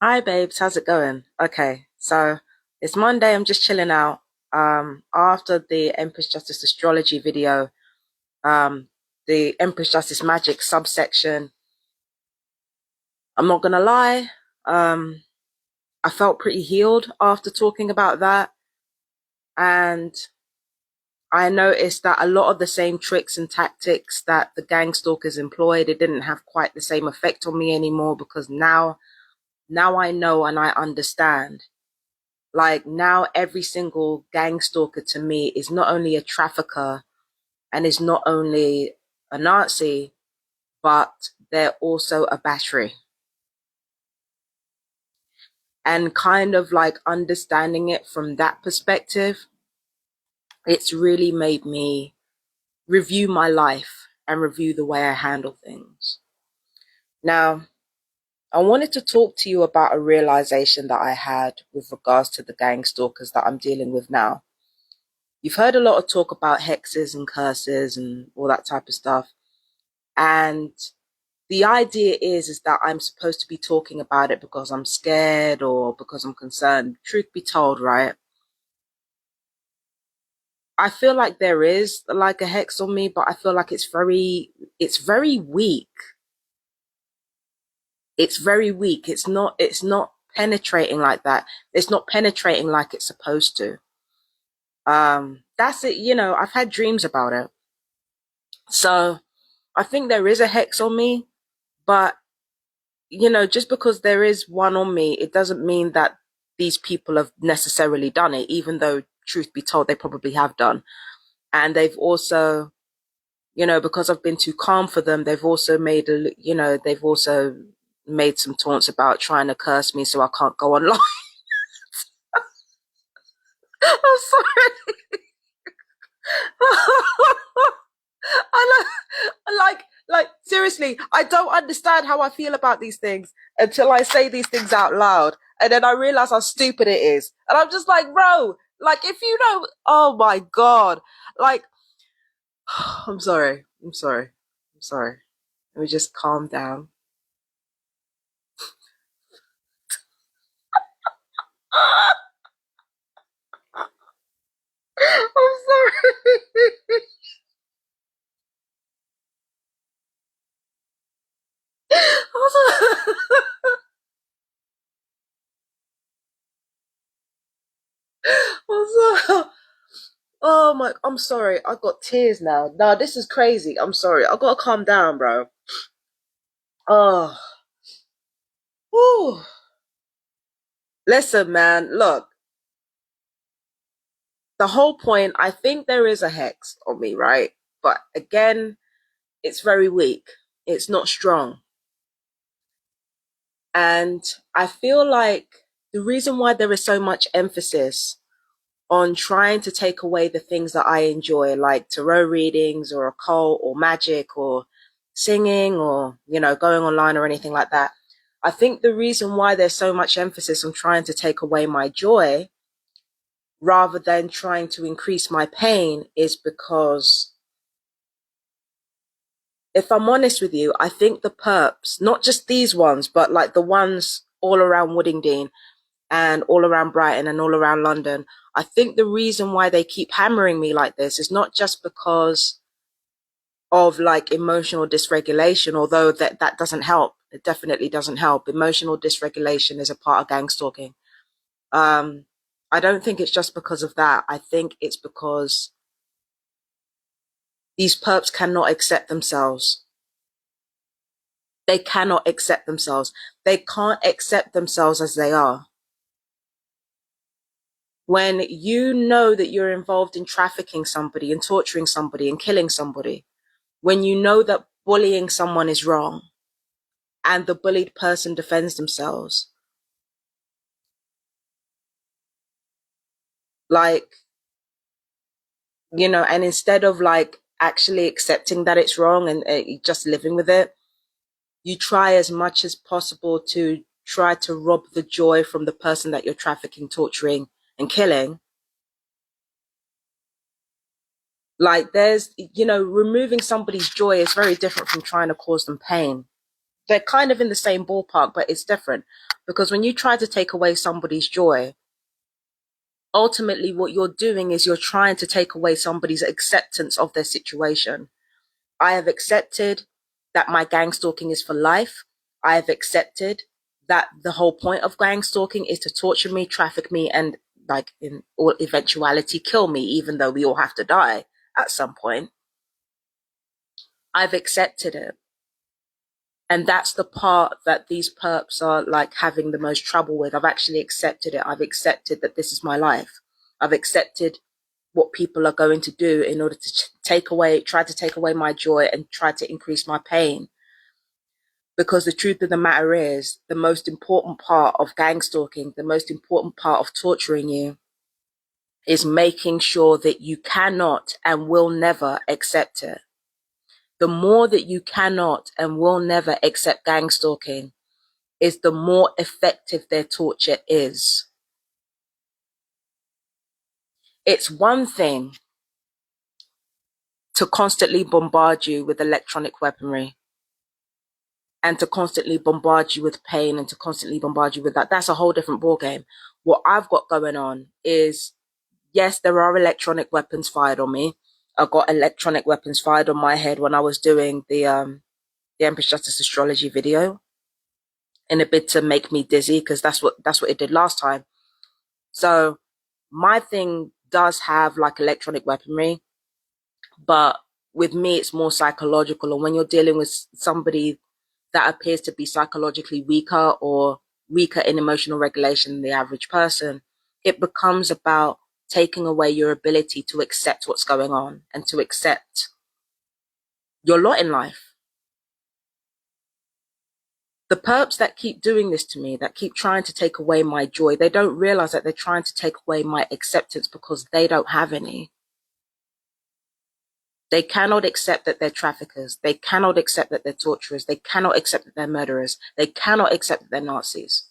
Hi babes, how's it going? Okay, so it's Monday, I'm just chilling out. After the Empress Justice astrology video, the Empress Justice magic subsection, I'm not gonna lie, um, I felt pretty healed after talking about that. And I noticed that a lot of the same tricks and tactics that the gang stalkers employed, it didn't have quite the same effect on me anymore because now I know and I understand. Like now every single gang stalker to me is not only a trafficker and is not only a Nazi, but they're also a battery. And kind of like understanding it from that perspective, it's really made me review my life and review the way I handle things. Now, I wanted to talk to you about a realization that I had with regards to the gang stalkers that I'm dealing with now. You've heard a lot of talk about hexes and curses and all that type of stuff. And the idea is that I'm supposed to be talking about it because I'm scared or because I'm concerned. Truth be told, right? I feel like there is like a hex on me, but I feel like it's very weak. It's very weak. It's not penetrating like that. It's not penetrating like it's supposed to. That's it, I've had dreams about it. So I think there is a hex on me, but just because there is one on me, it doesn't mean that these people have necessarily done it, even though, truth be told, they probably have done. And they've also, because I've been too calm for them, they've also made some taunts about trying to curse me so I can't go online. I'm sorry. I like seriously, I don't understand how I feel about these things until I say these things out loud, and then I realize how stupid it is, and I'm just like, bro, like if you know, oh my god, like, I'm sorry, I'm sorry. Let me just calm down. I'm sorry. I'm sorry. I'm sorry. Oh my, I'm sorry. I got tears now. No, this is crazy. I'm sorry. I gotta calm down, bro. Oh, whew. Listen, man. Look, the whole point. I think there is a hex on me, right? But again, it's very weak. It's not strong, and I feel like the reason why there is so much emphasis on trying to take away the things that I enjoy, like tarot readings or occult or magic or singing or, going online or anything like that. I think the reason why there's so much emphasis on trying to take away my joy rather than trying to increase my pain is because, if I'm honest with you, I think the perps, not just these ones, but like the ones all around Woodingdean and all around Brighton and all around London, I think the reason why they keep hammering me like this is not just because of like emotional dysregulation, although that doesn't help. It definitely doesn't help. Emotional dysregulation is a part of gang stalking. Um, I don't think it's just because of that. I think it's because these perps cannot accept themselves. They cannot accept themselves. They can't accept themselves as they are. When you know that you're involved in trafficking somebody and torturing somebody and killing somebody, when you know that bullying someone is wrong and the bullied person defends themselves, like, and instead of like actually accepting that it's wrong and just living with it, you try as much as possible to try to rob the joy from the person that you're trafficking, torturing, and killing. Like, removing somebody's joy is very different from trying to cause them pain. They're kind of in the same ballpark, but it's different. Because when you try to take away somebody's joy, ultimately what you're doing is you're trying to take away somebody's acceptance of their situation. I have accepted that my gang stalking is for life. I have accepted that the whole point of gang stalking is to torture me, traffic me, and like in all eventuality kill me, even though we all have to die at some point. I've accepted it. And that's the part that these perps are like having the most trouble with. I've actually accepted it. I've accepted that this is my life. I've accepted what people are going to do in order to try to take away my joy and try to increase my pain. Because the truth of the matter is, the most important part of gang stalking, the most important part of torturing you, is making sure that you cannot and will never accept it. The more that you cannot and will never accept gang stalking, is the more effective their torture is. It's one thing to constantly bombard you with electronic weaponry and to constantly bombard you with pain and to constantly bombard you with that. That's a whole different ballgame. What I've got going on is, yes, there are electronic weapons fired on me. I got electronic weapons fired on my head when I was doing the Empress Justice astrology video in a bid to make me dizzy, because that's what it did last time. So my thing does have like electronic weaponry, but with me it's more psychological. And when you're dealing with somebody that appears to be psychologically weaker or weaker in emotional regulation than the average person, it becomes about taking away your ability to accept what's going on and to accept your lot in life. The perps that keep doing this to me, that keep trying to take away my joy, they don't realize that they're trying to take away my acceptance because they don't have any. They cannot accept that they're traffickers. They cannot accept that they're torturers. They cannot accept that they're murderers. They cannot accept that they're Nazis.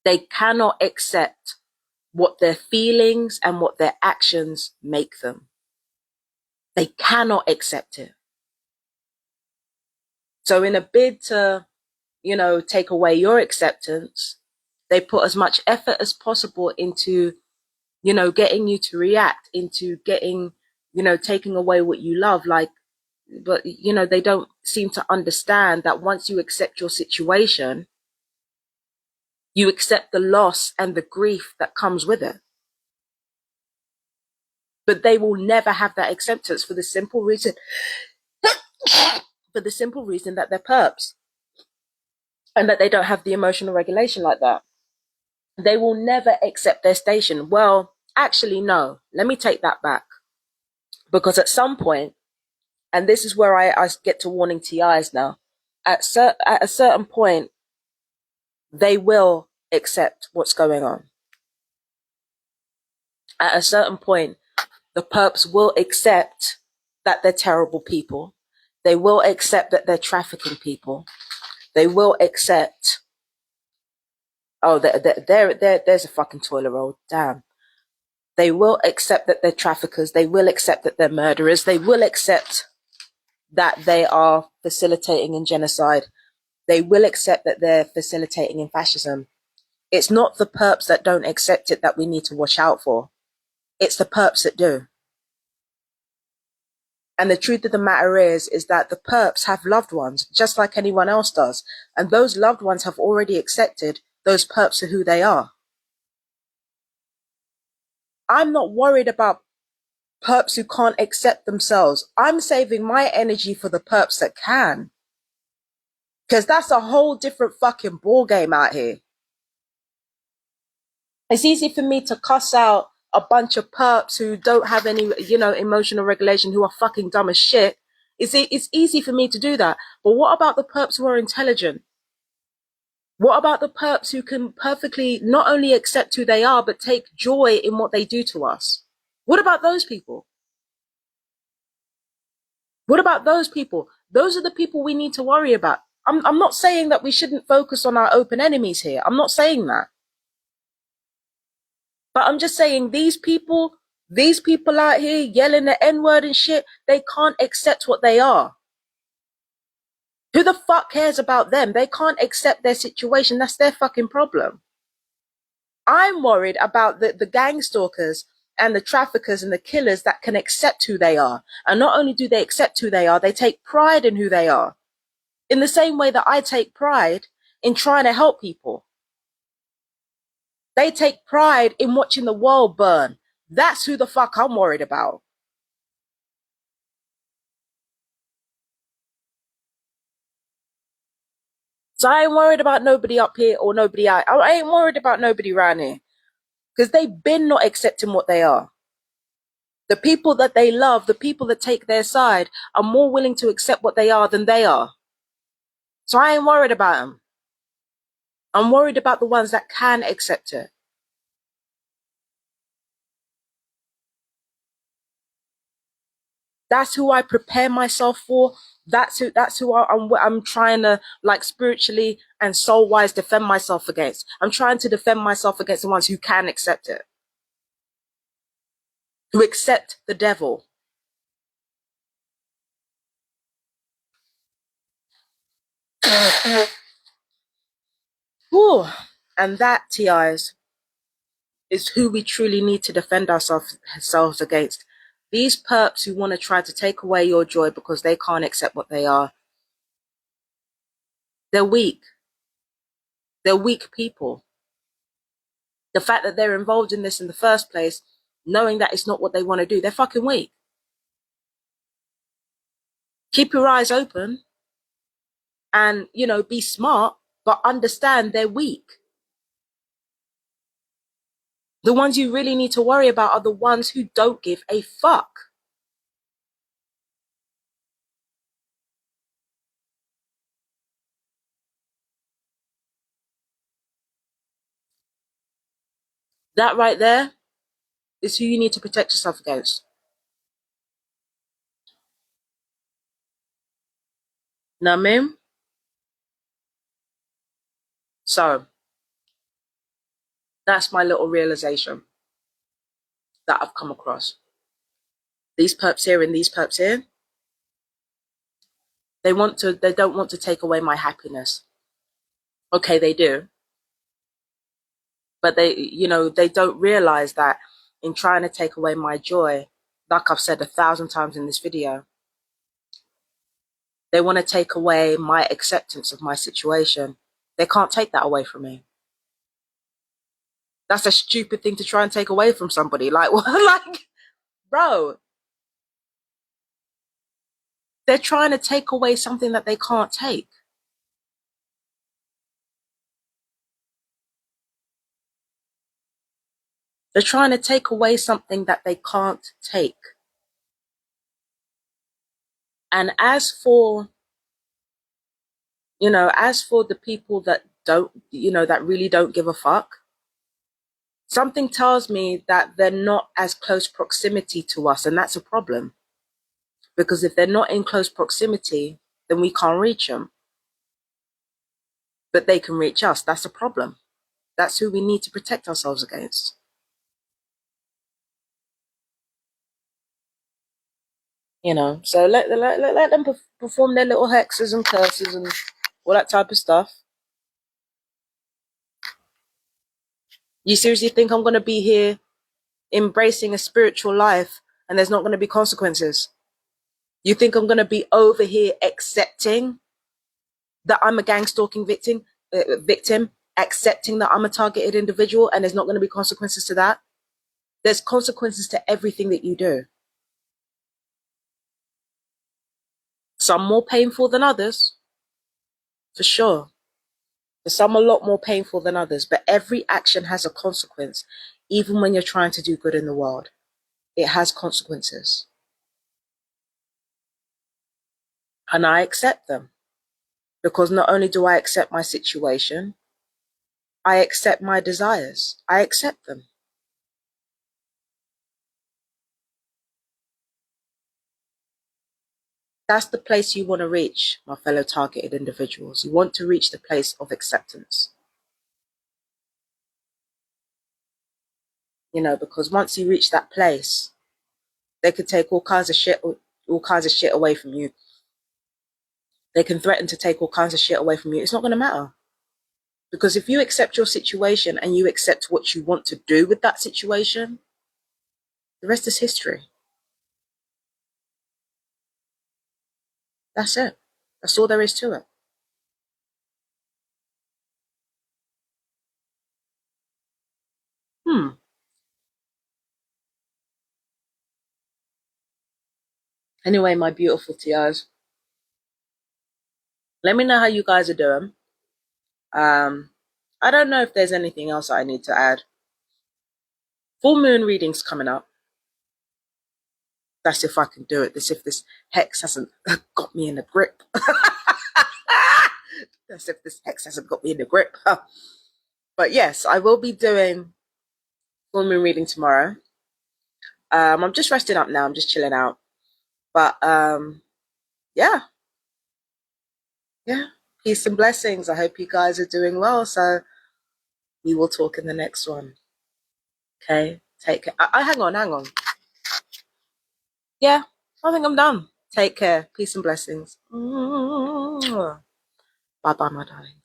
They cannot accept what their feelings and what their actions make them. They cannot accept it. So in a bid to, take away your acceptance, they put as much effort as possible into, getting you to react, into getting, taking away what you love. But they don't seem to understand that once you accept your situation, you accept the loss and the grief that comes with it. But they will never have that acceptance for the simple reason that they're perps and that they don't have the emotional regulation like that. They will never accept their station. Well, actually, no. Let me take that back. Because at some point, and this is where I get to warning TIs now, at a certain point, they will accept what's going on. At a certain point, the perps will accept that they're terrible people. They will accept that they're trafficking people. They will accept, there's a fucking toilet roll. Damn. They will accept that they're traffickers. They will accept that they're murderers. They will accept that they are facilitating in genocide. They will accept that they're facilitating in fascism. It's not the perps that don't accept it that we need to watch out for. It's the perps that do. And the truth of the matter is that the perps have loved ones, just like anyone else does. And those loved ones have already accepted those perps are who they are. I'm not worried about perps who can't accept themselves. I'm saving my energy for the perps that can. Because that's a whole different fucking ball game out here. It's easy for me to cuss out a bunch of perps who don't have any, emotional regulation, who are fucking dumb as shit. It's easy for me to do that. But what about the perps who are intelligent? What about the perps who can perfectly not only accept who they are, but take joy in what they do to us? What about those people? What about those people? Those are the people we need to worry about. I'm not saying that we shouldn't focus on our open enemies here. I'm not saying that. But I'm just saying these people out here yelling the N-word and shit, they can't accept what they are. Who the fuck cares about them? They can't accept their situation. That's their fucking problem. I'm worried about the gang stalkers and the traffickers and the killers that can accept who they are. And not only do they accept who they are, they take pride in who they are. In the same way that I take pride in trying to help people. They take pride in watching the world burn. That's who the fuck I'm worried about. So I ain't worried about nobody up here or nobody out. I ain't worried about nobody around here. Because they've been not accepting what they are. The people that they love, the people that take their side, are more willing to accept what they are than they are. So I ain't worried about them. I'm worried about the ones that can accept it. That's who I prepare myself for. That's who I'm trying to, like, spiritually and soul wise defend myself against. I'm trying to defend myself against the ones who can accept it, who accept the devil. Whew. And that, TIs, is who we truly need to defend ourselves against. These perps who want to try to take away your joy because they can't accept what they are, they're weak. They're weak people. The fact that they're involved in this in the first place, knowing that it's not what they want to do, they're fucking weak. Keep your eyes open and, be smart, but understand they're weak. The ones you really need to worry about are the ones who don't give a fuck. That right there is who you need to protect yourself against. Know what I mean? So that's my little realization that I've come across. These perps here and these perps here, they don't want to take away my happiness. Okay, they do. But they don't realize that in trying to take away my joy, like I've said 1,000 times in this video, they want to take away my acceptance of my situation. They can't take that away from me. That's a stupid thing to try and take away from somebody. Like, like, bro, they're trying to take away something that they can't take. They're trying to take away something that they can't take. And as for the people that don't, that really don't give a fuck, something tells me that they're not as close proximity to us, and that's a problem. Because if they're not in close proximity, then we can't reach them. But they can reach us. That's a problem. That's who we need to protect ourselves against. So let them perform their little hexes and curses and all that type of stuff. You seriously think I'm going to be here embracing a spiritual life and there's not going to be consequences? You think I'm going to be over here accepting that I'm a gang stalking victim, accepting that I'm a targeted individual and there's not going to be consequences to that? There's consequences to everything that you do. Some more painful than others, for sure. But some a lot more painful than others. But every action has a consequence, even when you're trying to do good in the world. It has consequences. And I accept them. Because not only do I accept my situation, I accept my desires. I accept them. That's the place you want to reach, my fellow targeted individuals. You want to reach the place of acceptance. Because once you reach that place, they could take all kinds of shit away from you. They can threaten to take all kinds of shit away from you. It's not going to matter. Because if you accept your situation and you accept what you want to do with that situation, the rest is history. That's it. That's all there is to it. Hmm. Anyway, my beautiful TRs, let me know how you guys are doing. I don't know if there's anything else I need to add. Full moon readings coming up. That's if I can do it. This if this hex hasn't got me in the grip. That's if this hex hasn't got me in the grip. But yes, I will be doing full moon reading tomorrow. I'm just resting up now. I'm just chilling out. But yeah, yeah. Peace and blessings. I hope you guys are doing well. So we will talk in the next one. Okay. Take care. Hang on, hang on. Yeah, I think I'm done. Take care. Peace and blessings. Bye bye, my darling.